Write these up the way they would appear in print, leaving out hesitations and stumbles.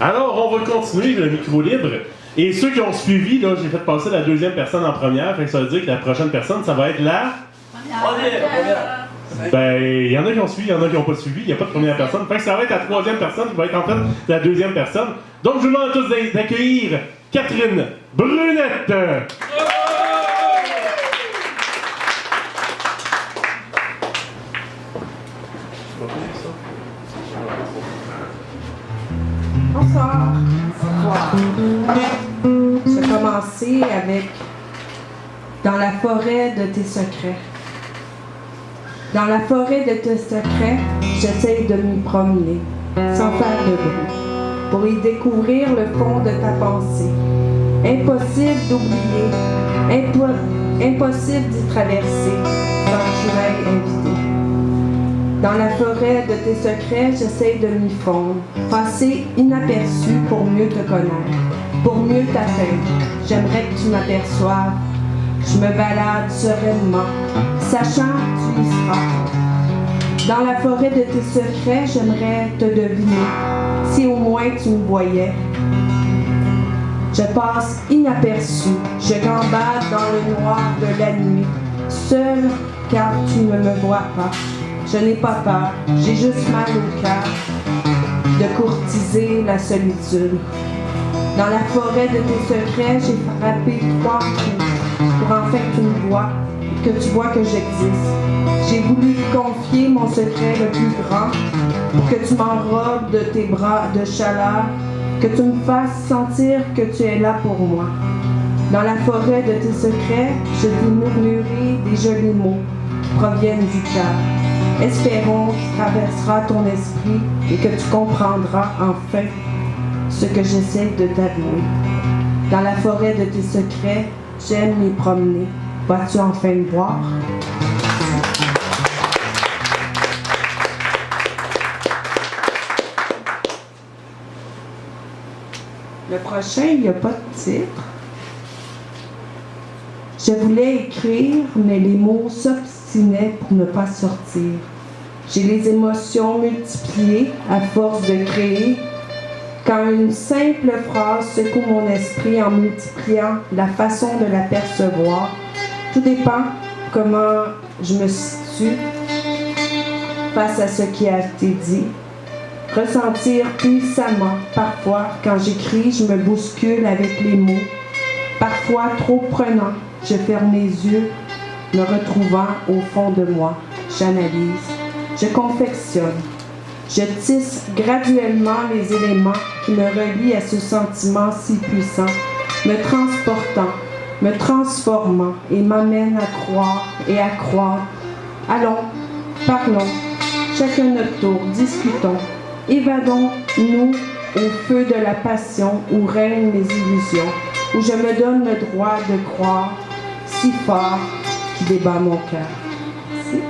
Alors, on va continuer le micro libre. Et ceux qui ont suivi, là, j'ai fait passer la deuxième personne en première. Fait que ça veut dire que la prochaine personne, ça va être la... Ben, il y en a qui ont suivi, il y en a qui n'ont pas suivi. Il n'y a pas de première personne. Fait que ça va être la troisième personne qui va être en fait la deuxième personne. Donc, je vous demande à tous d'accueillir Catherine Brunette. Bonsoir. Je vais commencer avec Dans la forêt de tes secrets. Dans la forêt de tes secrets, j'essaye de m'y promener, sans faire de bruit, pour y découvrir le fond de ta pensée. Impossible d'oublier, impossible d'y traverser, sans que tu m'aies invité. Dans la forêt de tes secrets, j'essaye de m'y fondre, passer inaperçu pour mieux te connaître, pour mieux t'atteindre. J'aimerais que tu m'aperçoives. Je me balade sereinement, sachant que tu y seras. Dans la forêt de tes secrets, j'aimerais te deviner, si au moins tu me voyais. Je passe inaperçu, je gambade dans le noir de la nuit, seul car tu ne me vois pas. Je n'ai pas peur, j'ai juste mal au cœur de courtiser la solitude. Dans la forêt de tes secrets, j'ai frappé 3 coups pour enfin que tu me vois, que tu vois que j'existe. J'ai voulu te confier mon secret le plus grand pour que tu m'enrobes de tes bras de chaleur, que tu me fasses sentir que tu es là pour moi. Dans la forêt de tes secrets, je t'ai murmuré des jolis mots qui proviennent du cœur. Espérons qu'il traversera ton esprit et que tu comprendras enfin ce que j'essaie de t'avouer. Dans la forêt de tes secrets, j'aime m'y promener. Vas-tu enfin me voir? Le prochain, il n'y a pas de titre. Je voulais écrire, mais les mots s'obstinaient pour ne pas sortir. J'ai les émotions multipliées à force de créer. Quand une simple phrase secoue mon esprit en multipliant la façon de la percevoir, tout dépend comment je me situe face à ce qui a été dit. Ressentir puissamment, parfois, quand j'écris, je me bouscule avec les mots. Parfois, trop prenant, je ferme les yeux, me retrouvant au fond de moi. J'analyse, je confectionne. Je tisse graduellement les éléments qui me relient à ce sentiment si puissant, me transportant, me transformant et m'amène à croire et à croire. Allons, parlons, chacun notre tour, discutons, évadons-nous au feu de la passion où règnent les illusions, où je me donne le droit de croire si fort qui débat mon cœur. Merci.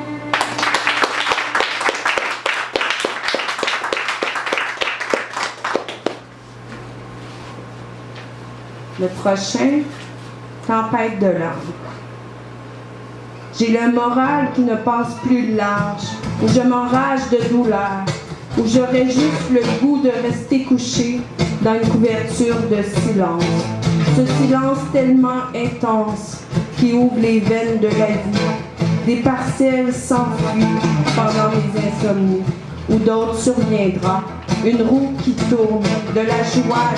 Le prochain, tempête de larmes. J'ai le moral qui ne passe plus large, où je m'enrage de douleur, où j'aurais juste le goût de rester couché dans une couverture de silence. Ce silence tellement intense qui ouvre les veines de la vie. Des parcelles s'enfuient pendant mes insomnies, où d'autres surviendra. Une roue qui tourne, de la joie,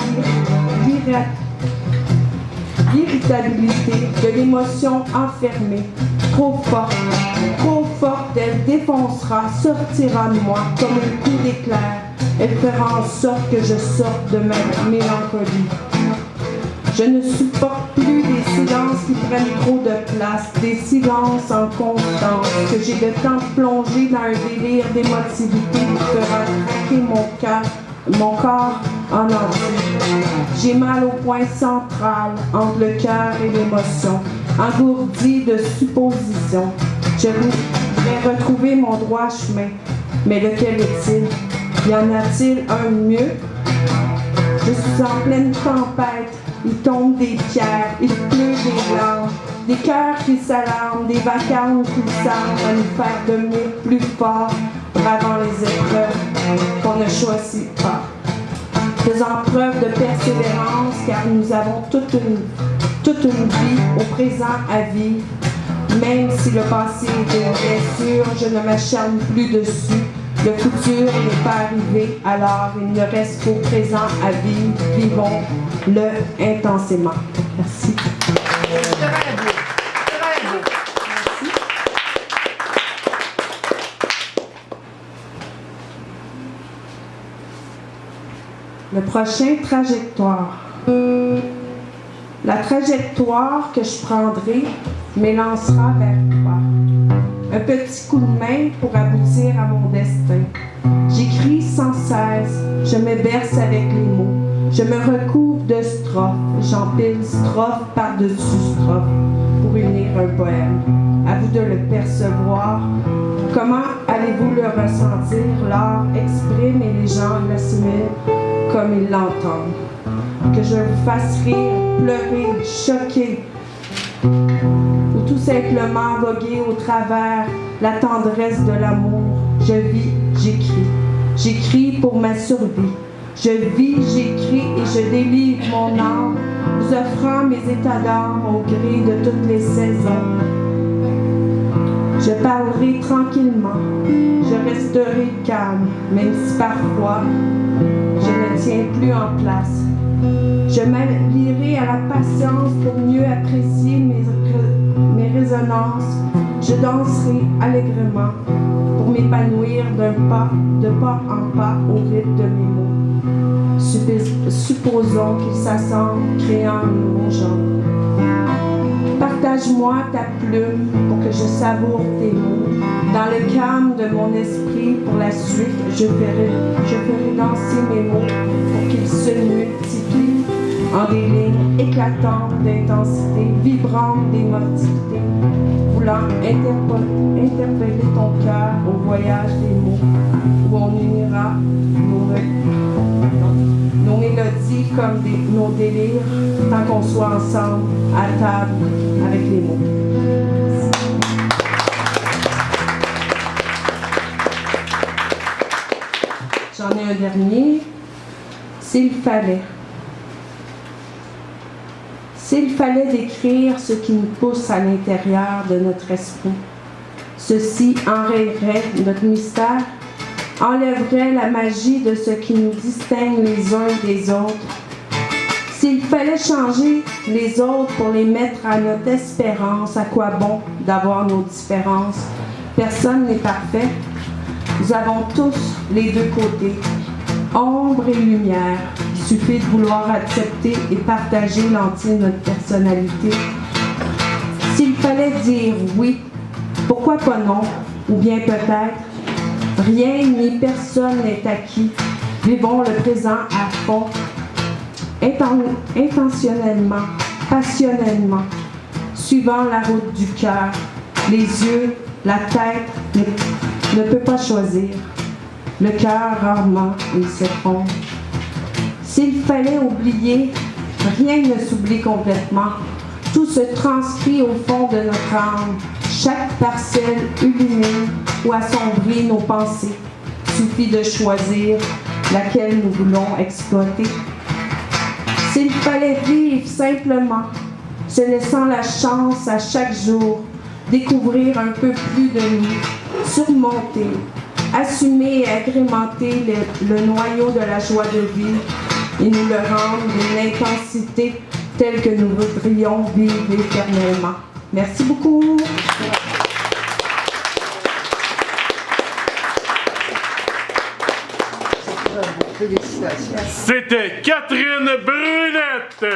l'irritabilité, de l'émotion enfermée, trop forte, elle défoncera, sortira de moi comme un coup d'éclair. Elle fera en sorte que je sorte de ma mélancolie. Je ne supporte plus des silences qui prennent trop de place, des silences en constance, que j'ai le temps de plonger dans un délire d'émotivité qui fera craquer mon corps en entier. J'ai mal au point central entre le cœur et l'émotion, engourdi de suppositions. Je voudrais retrouver mon droit chemin, mais lequel est-il? Y en a-t-il un mieux? Je suis en pleine tempête, il tombe des pierres, il pleut des larmes, des cœurs qui s'alarment, des vacances qui semblent à nous faire devenir plus forts, bravant les épreuves qu'on ne choisit pas. faisant preuve de persévérance, car nous avons toute une vie au présent à vivre. Même si le passé est une blessure, je ne m'acharne plus dessus. Le futur n'est pas arrivé, alors il ne reste qu'au présent à vivre. Vivons-le intensément. Merci. Très beau. Très beau. Le prochain, trajectoire. La trajectoire que je prendrai m'élancera vers toi. Un petit coup de main pour aboutir à mon destin. J'écris sans cesse, je me berce avec les mots. Je me recouvre de strophes, j'empile strophe par-dessus strophe pour unir un poème. À vous de le percevoir. Comment allez-vous le ressentir? L'art exprime et les gens l'assimilent comme ils l'entendent. Que je vous fasse rire, pleurer, choquer, ou tout simplement voguer au travers la tendresse de l'amour. Je vis, j'écris. J'écris pour ma survie. Je vis, j'écris et je délivre mon âme, vous offrant mes états d'âme au gré de toutes les saisons. Je parlerai tranquillement, je resterai calme, même si parfois je ne tiens plus en place. Je m'allierai à la patience pour mieux apprécier mes résonances. Je danserai allègrement pour m'épanouir de pas en pas au rythme de mes mots. Supposons qu'ils s'assemblent, créant un nouveau genre. Partage-moi ta plume pour que je savoure tes mots. Dans le calme de mon esprit, pour la suite, je ferai danser mes mots pour qu'ils se multiplient en des lignes éclatantes d'intensité, vibrantes d'émotivité, voulant interpeller ton cœur au voyage des mots, où on unira nos mélodies comme nos délires, tant qu'on soit ensemble, à table, avec les mots. J'en ai un dernier. S'il fallait décrire ce qui nous pousse à l'intérieur de notre esprit, ceci enrayerait notre mystère, enlèverait la magie de ce qui nous distingue les uns des autres. S'il fallait changer les autres pour les mettre à notre espérance, à quoi bon d'avoir nos différences? Personne n'est parfait. Nous avons tous les deux côtés, ombre et lumière. Il suffit de vouloir accepter et partager l'entier de notre personnalité. S'il fallait dire oui, pourquoi pas non, ou bien peut-être, rien ni personne n'est acquis. Vivons le présent à fond, intentionnellement, passionnellement, suivant la route du cœur. Les yeux, la tête ne peut pas choisir. Le cœur, rarement, il se trompe. S'il fallait oublier, rien ne s'oublie complètement. Tout se transcrit au fond de notre âme. Chaque parcelle illumine ou assombrit nos pensées. Suffit de choisir laquelle nous voulons exploiter. S'il fallait vivre simplement, se laissant la chance à chaque jour, découvrir un peu plus de nous, surmonter, assumer et agrémenter le noyau de la joie de vivre et nous le rendre d'une intensité telle que nous voudrions vivre éternellement. Merci beaucoup. Félicitations. C'était Catherine Brunette.